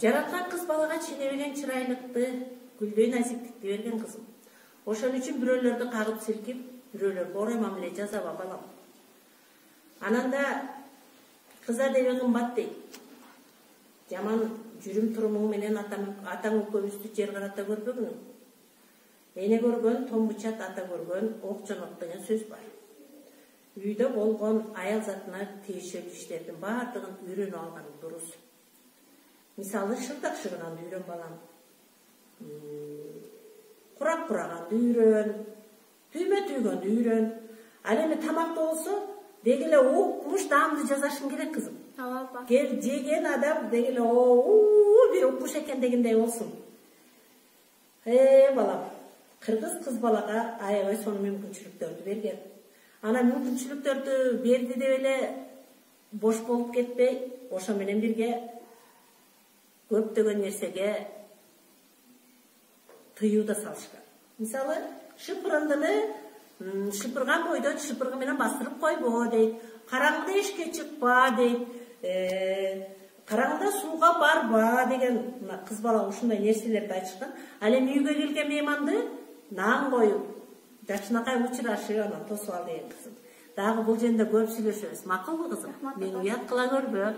Жараткан кыз балага ченебеген чырайлыкты, гүлдөй назиктикти берген кызым. Ошон үчүн бирөөлөрдү кагып силкип, бирөөлөргө орой мамиле жасаба балам. Ананда кыза деби кымбат дейт. Жаман жүрүм турумуң менен атаң экөөбүздү жер карата көрбөгүнүң. Эне көргөн, томбучат ата көргөн, ок жонок деген сөз бар. Үйдө болгон аял затына тиешелүү иштердин баардыгын үйрөнүп алган дурус. Мисалы, шырдак шыгынанды үйрөн балам. Курак кураганды үйрөн, түймө түйгөндү үйрөн. Ал эми тамакта болсо, деги эле укмуш даамды жасашың керек кызым. Кел жеген адам деги эле бир укмуш экен дегендей болсун. Балам, кыргыз кыз балага аябай сонун мүмкүнчүлүктөрдү берген. Ана мүмкүнчүлүктөрдү берди деп эле бош болуп кетпей, ошо менен бирге көптөгөн нерсеге тыюу да салышкан. Мисалы, шыпырган бойдон шыпыргы менен бастырып койбо дейт. Караңгыда эшикке чыкпа дейт. Караңгыда сууга барба деген кыз бала ушундай нерселерди айтышкан. Ал эми үйгө келген мейманды нан коюп, жакшынакай учурашып, анан тосуп ал деген кызым. Дагы бул жерде көп сүйлөшөбүз. Макулбу кызым? Мени уят кыла көрбө.